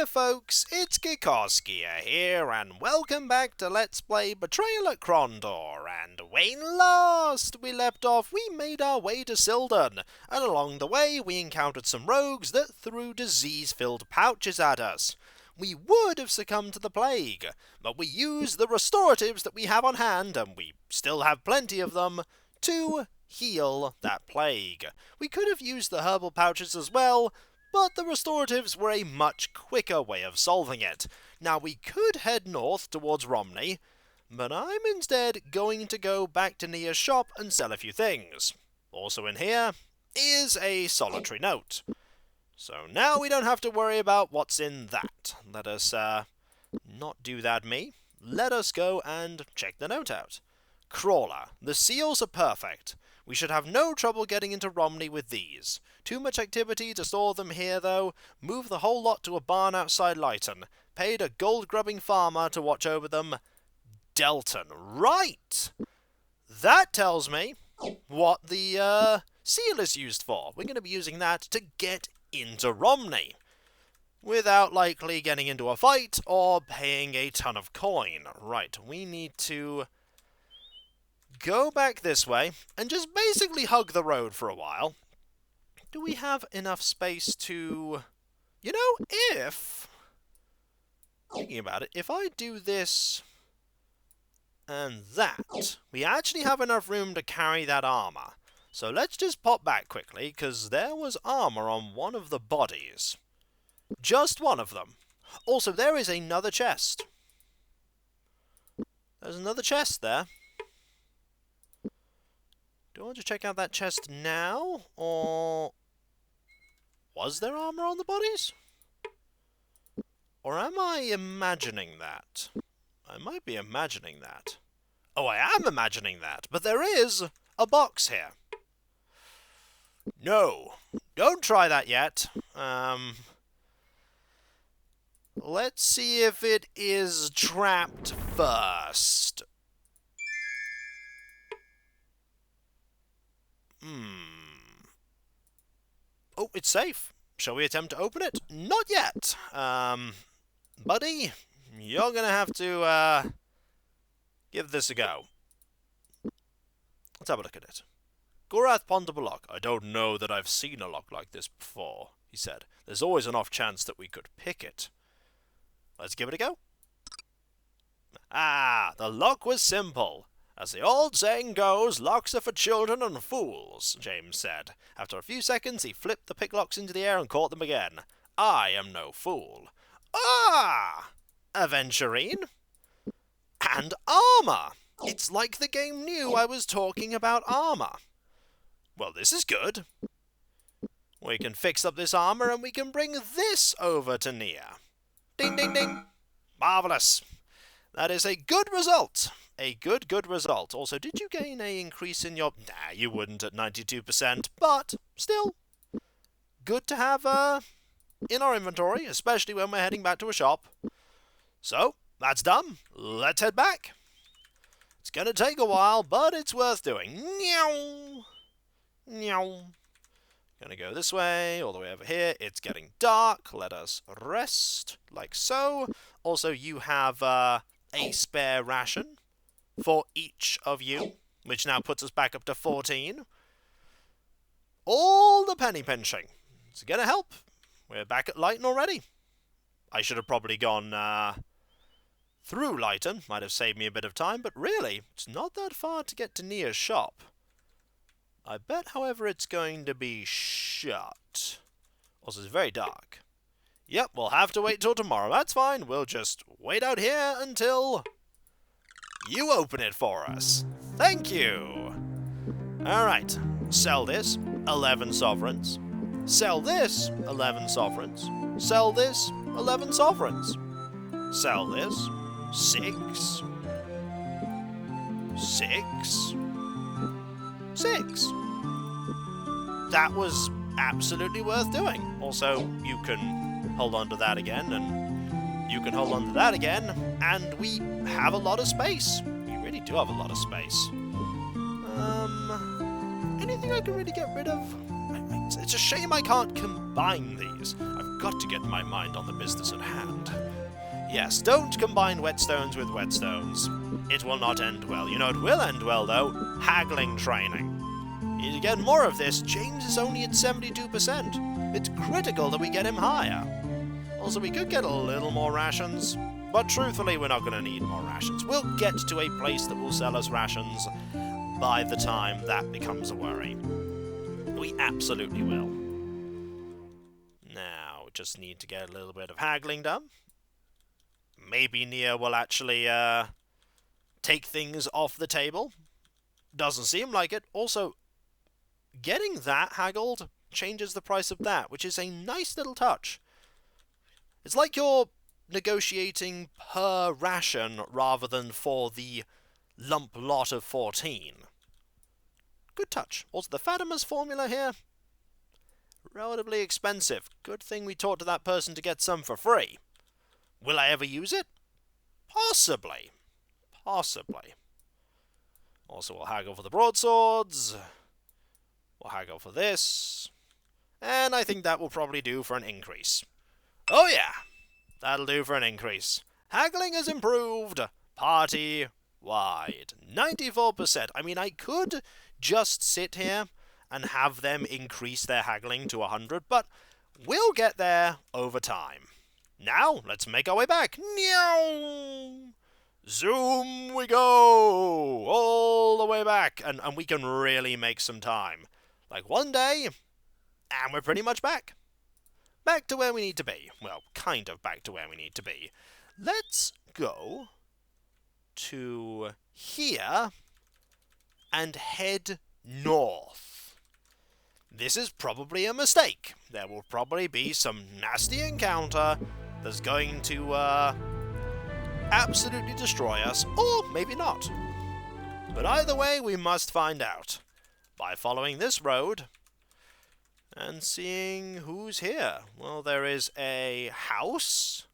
Hiya folks, it's Kikoskia here, and welcome back to Let's Play Betrayal at Krondor. And when last we left off, we made our way to Sildon, and along the way we encountered some rogues that threw disease-filled pouches at us. We would have succumbed to the plague, but we used the restoratives that we have on hand, and we still have plenty of them, to heal that plague. We could have used the herbal pouches as well, but the restoratives were a much quicker way of solving it. Now we could head north towards Romney, but I'm instead going to go back to Nia's shop and sell a few things. Also in here is a solitary note. So now we don't have to worry about what's in that. Let us, not do that, me. Let us go and check the note out. Crawler. The seals are perfect. We should have no trouble getting into Romney with these. Too much activity to store them here, though. Move the whole lot to a barn outside Lyton. Paid a gold-grubbing farmer to watch over them. Delton. Right! That tells me what the, seal is used for. We're going to be using that to get into Romney, without likely getting into a fight or paying a ton of coin. Right, we need to go back this way and just basically hug the road for a while. Do we have enough space to... You know, if... Thinking about it, if I do this and that, we actually have enough room to carry that armor. So let's just pop back quickly, because there was armor on one of the bodies. Just one of them. Also, there is another chest. There's another chest there. Do I want to check out that chest now, or was there armor on the bodies? Or am I imagining that? I might be imagining that. Oh, I am imagining that, but there is a box here. No, don't try that yet. Let's see if it is trapped first. Oh, it's safe. Shall we attempt to open it? Not yet. Buddy, you're gonna have to, give this a go. Let's have a look at it. Gorath pondered a lock. I don't know that I've seen a lock like this before, he said. There's always an off chance that we could pick it. Let's give it a go. Ah, the lock was simple. As the old saying goes, locks are for children and fools, James said. After a few seconds, he flipped the picklocks into the air and caught them again. I am no fool. Ah! Aventurine? And armor! It's like the game knew I was talking about armor. Well, this is good. We can fix up this armor and we can bring this over to Nia. Ding, ding, ding. Marvellous. That is a good result. A good result. Also, did you gain a increase in your... Nah, you wouldn't at 92%, but still good to have in our inventory, especially when we're heading back to a shop. So, that's done. Let's head back. It's going to take a while, but it's worth doing. Meow. Meow. Gonna go this way, all the way over here. It's getting dark. Let us rest, like so. Also, you have a spare ration for each of you, which now puts us back up to 14. All the penny pinching. It's gonna help. We're back at Lyton already. I should have probably gone through Lyton. Might have saved me a bit of time, but really, it's not that far to get to Nia's shop. I bet, however, it's going to be shut. Also, it's very dark. Yep, we'll have to wait till tomorrow. That's fine. We'll just wait out here until you open it for us. Thank you. Alright. Sell this. 11 sovereigns. Sell this. 11 sovereigns. Sell this. 11 sovereigns. Sell this. 6. 6. 6. That was absolutely worth doing. Also, you can hold on to that again, and you can hold on to that again, and we have a lot of space. We really do have a lot of space. Anything I can really get rid of? It's a shame I can't combine these. I've got to get my mind on the business at hand. Yes, don't combine whetstones with whetstones. It will not end well. You know it will end well, though. Haggling training. Need to get more of this. James is only at 72%. It's critical that we get him higher. Also, we could get a little more rations. But truthfully, we're not going to need more rations. We'll get to a place that will sell us rations by the time that becomes a worry. We absolutely will. Now, just need to get a little bit of haggling done. Maybe Nia will actually take things off the table. Doesn't seem like it. Also, getting that haggled changes the price of that, which is a nice little touch. It's like you're negotiating per ration rather than for the lump lot of 14. Good touch. Also, the Fatima's formula here, relatively expensive. Good thing we talked to that person to get some for free. Will I ever use it? Possibly. Possibly. Also, we'll haggle for the broadswords. We'll haggle for this. And I think that will probably do for an increase. Oh yeah! That'll do for an increase. Haggling has improved. Party-wide. 94%. I mean, I could just sit here and have them increase their haggling to 100, but we'll get there over time. Now, let's make our way back. Meow! Zoom we go! All the way back. And we can really make some time. Like one day, and we're pretty much back. Back to where we need to be. Well, kind of back to where we need to be. Let's go to here and head north. This is probably a mistake. There will probably be some nasty encounter that's going to absolutely destroy us, or maybe not. But either way, we must find out by following this road and seeing who's here. Well, there is a house.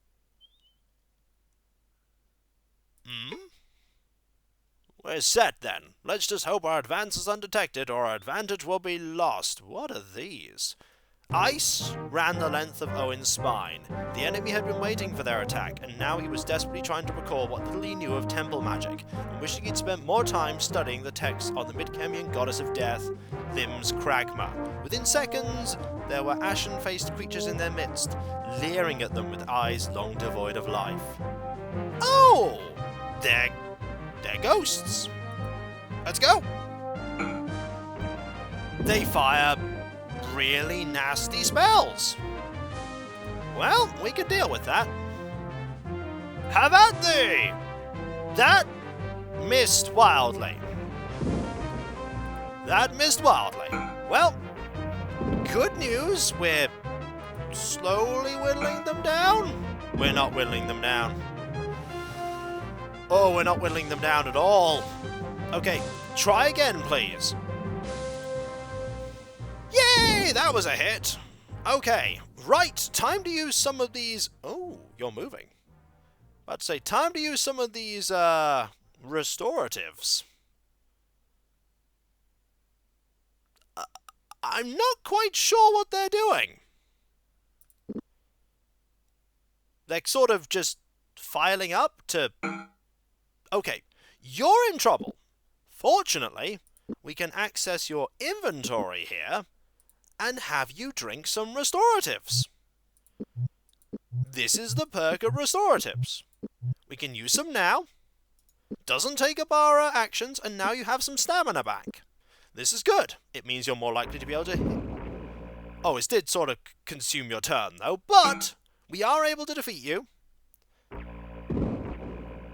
We're set then. Let's just hope our advance is undetected or our advantage will be lost. What are these? Ice ran the length of Owen's spine. The enemy had been waiting for their attack, and now he was desperately trying to recall what little he knew of temple magic, and wishing he'd spent more time studying the texts on the Midkemian goddess of death, Thim's Kragma. Within seconds, there were ashen-faced creatures in their midst, leering at them with eyes long devoid of life. Oh! They're ghosts. Let's go! They fire really nasty spells. Well, we could deal with that. Have at thee! That missed wildly. That missed wildly. Well, good news, we're slowly whittling them down. We're not whittling them down. Oh, we're not whittling them down at all. Okay, try again, please. Yay! That was a hit. Okay, right, time to use some of these... Oh, you're moving. About to say, time to use some of these, restoratives. I'm not quite sure what they're doing. They're sort of just filing up to... Okay, you're in trouble. Fortunately, we can access your inventory here and have you drink some restoratives. This is the perk of restoratives. We can use some now. Doesn't take up our actions, and now you have some stamina back. This is good. It means you're more likely to be able to... Oh, it did sort of consume your turn, though, but we are able to defeat you.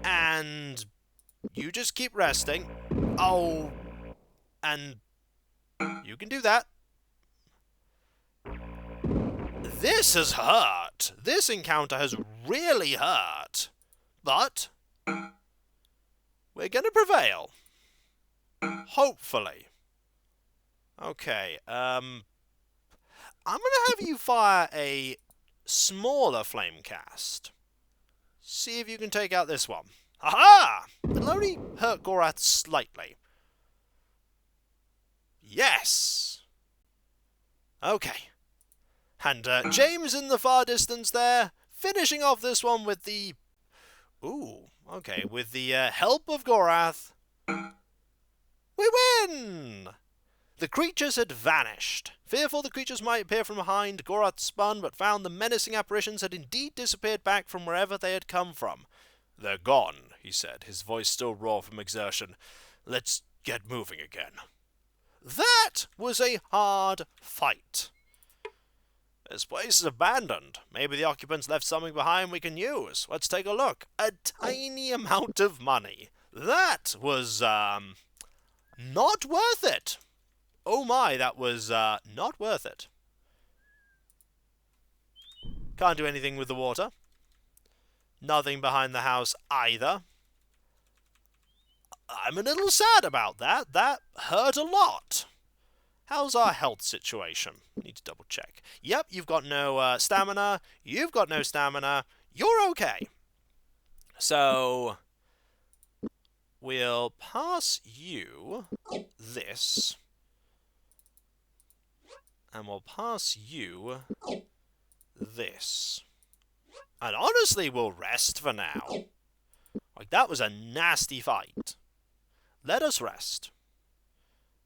And you just keep resting. Oh, and you can do that. This has hurt. This encounter has really hurt. But we're going to prevail. Hopefully. Okay, I'm going to have you fire a smaller flame cast. See if you can take out this one. Aha! It'll only hurt Gorath slightly. Yes! Okay. And James in the far distance there, finishing off this one with the... Ooh, okay, with the help of Gorath. We win! The creatures had vanished. Fearful the creatures might appear from behind, Gorath spun, but found the menacing apparitions had indeed disappeared back from wherever they had come from. "They're gone," he said, his voice still raw from exertion. "Let's get moving again." That was a hard fight. This place is abandoned. Maybe the occupants left something behind we can use. Let's take a look. A tiny amount of money. That was, not worth it. Oh my, that was, not worth it. Can't do anything with the water. Nothing behind the house either. I'm a little sad about that. That hurt a lot. How's our health situation? Need to double check. Yep, you've got no stamina. You've got no stamina. You're okay. So, we'll pass you this. And we'll pass you this. And honestly, we'll rest for now. Like, that was a nasty fight. Let us rest.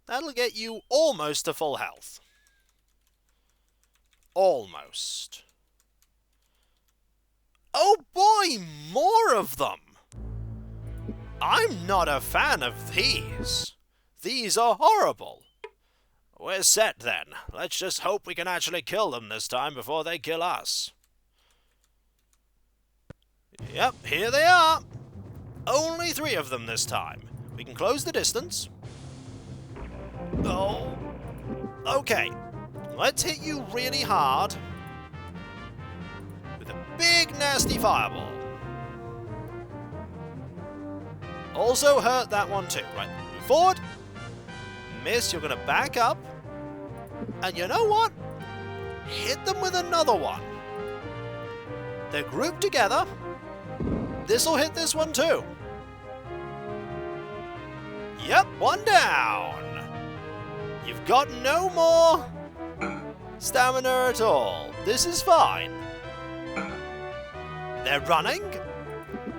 That'll get you almost to full health. Almost. Oh boy, more of them! I'm not a fan of these. These are horrible. We're set then. Let's just hope we can actually kill them this time before they kill us. Yep, here they are. Only 3 of them this time. We can close the distance. Oh. Okay. Let's hit you really hard. With a big nasty fireball. Also hurt that one too. Right, move forward. Miss, you're going to back up. And you know what? Hit them with another one. They're grouped together. This'll hit this one too. Yep, one down. You've got no more stamina at all. This is fine. They're running.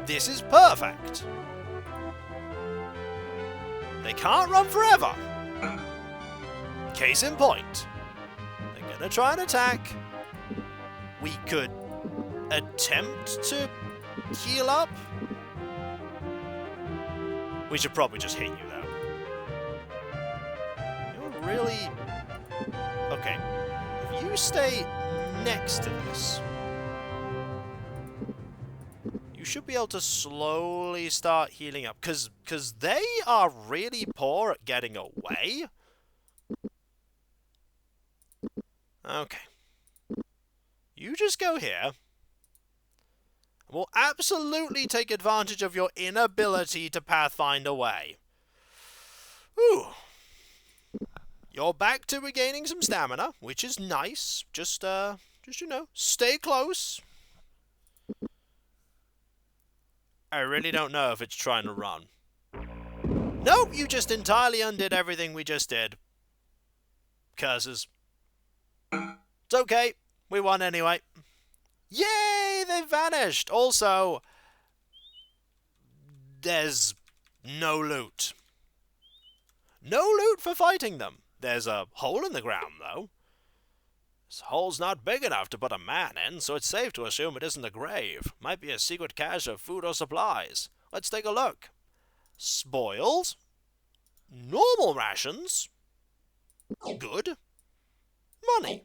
This is perfect. They can't run forever. Case in point. They're gonna try and attack. We could attempt to heal up. We should probably just hit you, though. You're really... Okay. If you stay next to this, you should be able to slowly start healing up. Because they are really poor at getting away. Okay. You just go here. We'll absolutely take advantage of your inability to pathfind away. Ooh. You're back to regaining some stamina, which is nice. Just you know, stay close. I really don't know if it's trying to run. Nope, you just entirely undid everything we just did. Curses. It's okay. We won anyway. Yay! They vanished! Also, there's no loot. No loot for fighting them. There's a hole in the ground, though. This hole's not big enough to put a man in, so it's safe to assume it isn't a grave. Might be a secret cache of food or supplies. Let's take a look. Spoils. Normal rations. Good. Money.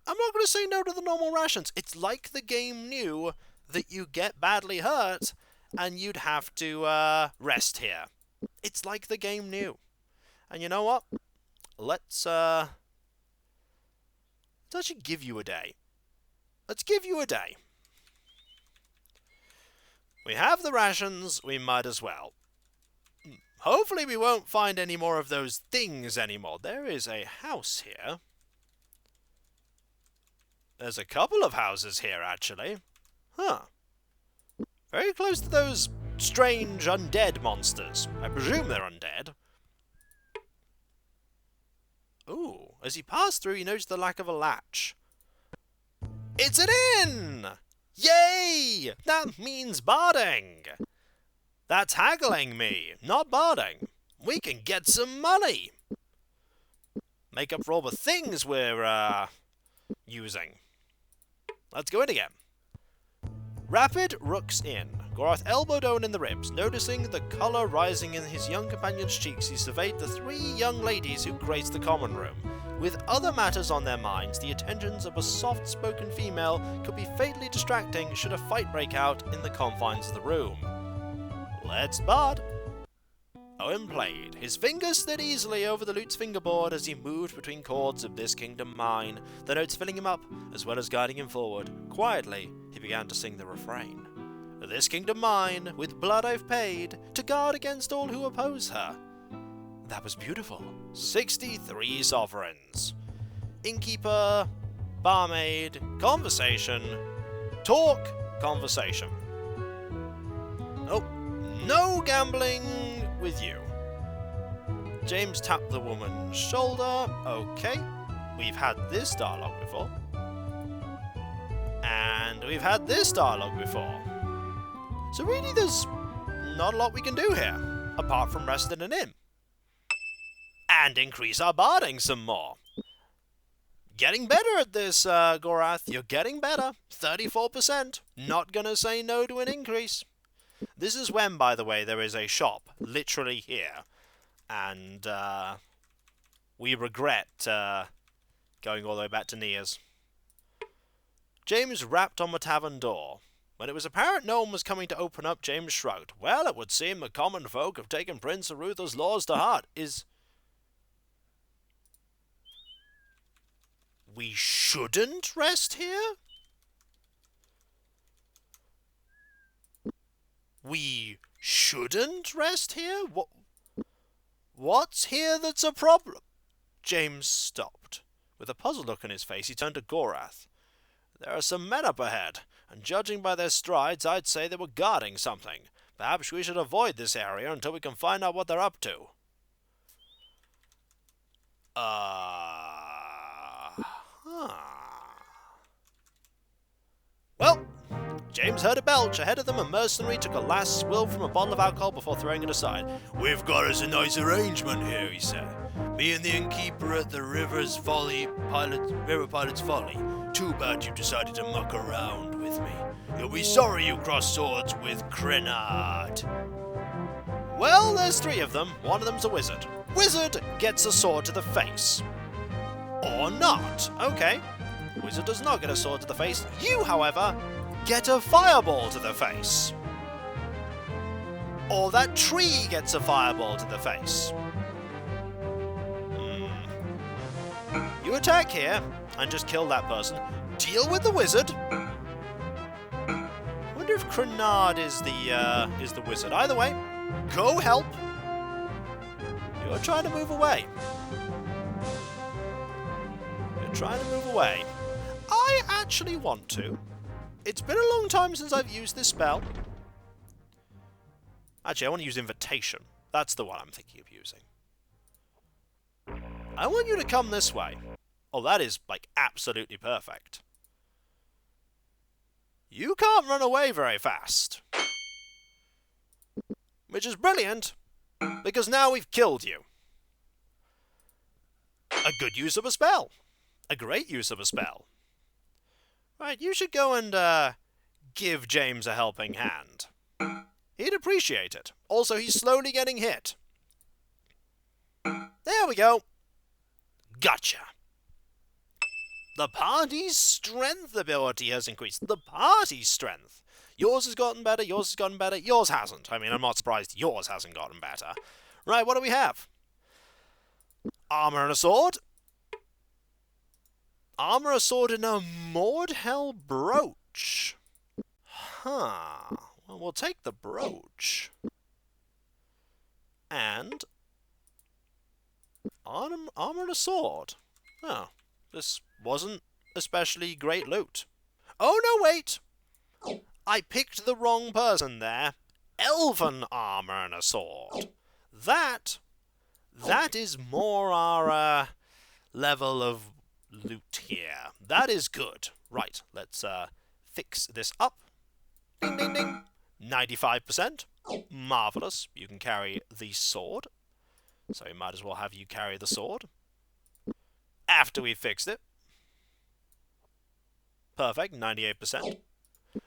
I'm not going to say no to the normal rations. It's like the game knew that you get badly hurt and you'd have to rest here. It's like the game knew. And you know what? Let's actually give you a day. Let's give you a day. We have the rations, we might as well. Hopefully we won't find any more of those things anymore. There is a house here. There's a couple of houses here, actually. Huh. Very close to those strange undead monsters. I presume they're undead. Ooh, as he passed through, he noticed the lack of a latch. It's an inn! Yay! That means barding. That's haggling me, not barding. We can get some money. Make up for all the things we're, using. Let's go in again. Rapid Rook's Inn. Gorath elbowed Owen in the ribs. Noticing the colour rising in his young companion's cheeks, he surveyed the 3 young ladies who graced the common room. With other matters on their minds, the attentions of a soft-spoken female could be fatally distracting should a fight break out in the confines of the room. Let's bard. Owen played. His fingers slid easily over the lute's fingerboard as he moved between chords of This Kingdom Mine, the notes filling him up as well as guiding him forward. Quietly, he began to sing the refrain. This kingdom mine, with blood I've paid, to guard against all who oppose her. That was beautiful. 63 sovereigns. Innkeeper, barmaid, conversation, talk, conversation. Oh, no gambling with you. James tapped the woman's shoulder. Okay, we've had this dialogue before. And we've had this dialogue before. So really there's not a lot we can do here, apart from rest in an inn. And increase our barding some more. Getting better at this, Gorath. You're getting better. 34%. Not gonna say no to an increase. This is when, by the way, there is a shop literally here. And, we regret, going all the way back to Nia's. James rapped on the tavern door. When it was apparent no one was coming to open up, James shrugged. Well, it would seem the common folk have taken Prince Arutha's laws to heart. We shouldn't rest here? We shouldn't rest here? What's here that's a problem? James stopped. With a puzzled look on his face, he turned to Gorath. There are some men up ahead, and judging by their strides, I'd say they were guarding something. Perhaps we should avoid this area until we can find out what they're up to. Well, James heard a belch ahead of them, and Mercenary took a last swill from a bottle of alcohol before throwing it aside. We've got us a nice arrangement here, he said. Me and the innkeeper at the River Pilot's Folly. Too bad you decided to muck around with me. You'll be sorry you crossed swords with Krondor. Well, there's 3 of them. One of them's a wizard. Wizard gets a sword to the face. Or not. Okay. Wizard does not get a sword to the face. You, however, get a fireball to the face. Or that tree gets a fireball to the face. You attack here and just kill that person. Deal with the wizard. Wonder if Krondor is the wizard. Either way, go help. You're trying to move away. You're trying to move away. I actually want to. It's been a long time since I've used this spell. Actually, I want to use Invitation. That's the one I'm thinking of using. I want you to come this way. Oh, that is, like, absolutely perfect. You can't run away very fast. Which is brilliant, because now we've killed you. A good use of a spell. A great use of a spell. Right, you should go and, give James a helping hand. He'd appreciate it. Also, he's slowly getting hit. There we go. Gotcha. The party's strength ability has increased. The party's strength. Yours has gotten better, yours has gotten better, yours hasn't. I mean, I'm not surprised yours hasn't gotten better. Right, what do we have? Armour and a sword. Armour, a sword, and a Mordhell brooch. Huh. Well, we'll take the brooch. And armour and a sword. Oh, this wasn't especially great loot. Oh, no, wait! I picked the wrong person there. Elven armour and a sword. That is more our level of loot here. That is good. Right, let's fix this up. Ding, ding, ding. 95%. Marvellous. You can carry the sword. So we might as well have you carry the sword. After we fixed it. Perfect, 98%.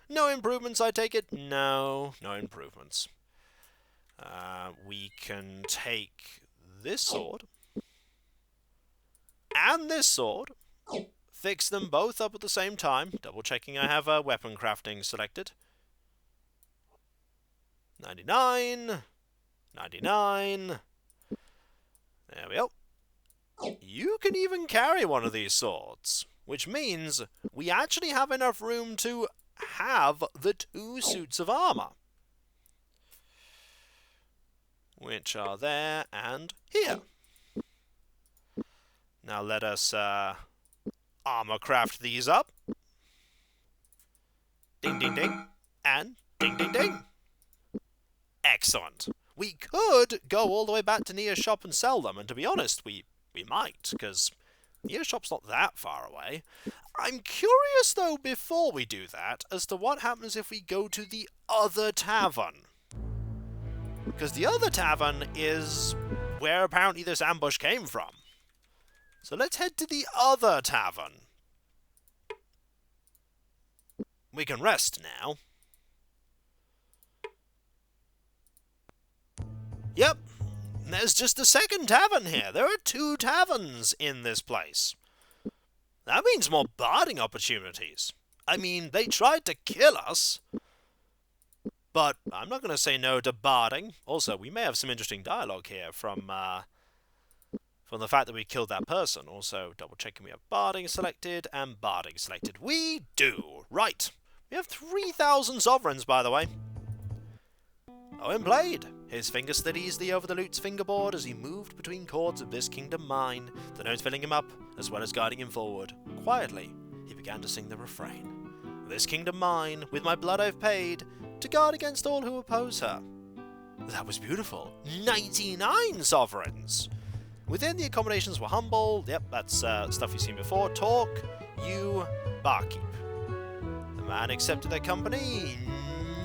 No improvements, I take it? No, no improvements. We can take this sword and this sword, fix them both up at the same time, double checking I have weapon crafting selected. 99, 99, there we go. You can even carry one of these swords, which means we actually have enough room to have the 2 suits of armor, which are there and here. Now let us armor craft these up. Ding, ding, ding. And ding, ding, ding. Excellent. We could go all the way back to Nia's shop and sell them, and to be honest, we might, because Nia's shop's not that far away. I'm curious, though, before we do that, as to what happens if we go to the other tavern. Because the other tavern is where apparently this ambush came from. So let's head to the other tavern. We can rest now. Yep, there's just a second tavern here. There are 2 taverns in this place. That means more barding opportunities. I mean, they tried to kill us, but I'm not going to say no to barding. Also, we may have some interesting dialogue here from the fact that we killed that person. Also, double checking we have barding selected and barding selected. We do. Right. We have 3,000 sovereigns, by the way. Owen played. His finger slid easily over the lute's fingerboard as he moved between chords of this kingdom mine, the notes filling him up, as well as guiding him forward. Quietly, he began to sing the refrain. This kingdom mine, with my blood I've paid, to guard against all who oppose her. That was beautiful. 99 sovereigns! Within, the accommodations were humble. Yep, that's stuff you've seen before. Talk, you, barkeep. The man accepted their company.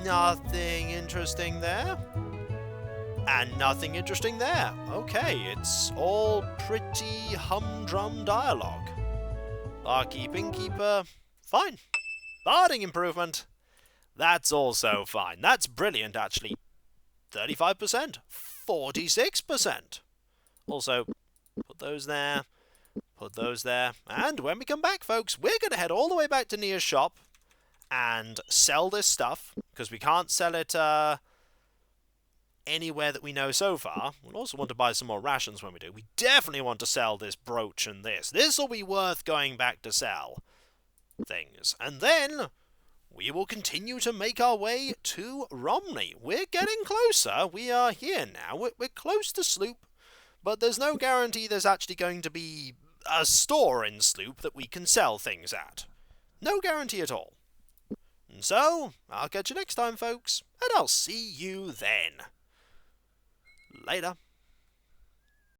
Nothing interesting there. And nothing interesting there. Okay, it's all pretty humdrum dialogue. Barkeep, innkeeper, fine. Barding improvement, that's also fine. That's brilliant, actually. 35%, 46%. Also, put those there, put those there. And when we come back, folks, we're going to head all the way back to Nia's shop and sell this stuff, because we can't sell it anywhere that we know so far. We'll also want to buy some more rations when we do. We definitely want to sell this brooch and this. This will be worth going back to sell things. And then we will continue to make our way to Romney. We're getting closer. We are here now. We're close to Sloop, but there's no guarantee there's actually going to be a store in Sloop that we can sell things at. No guarantee at all. And so, I'll catch you next time, folks, and I'll see you then. Later.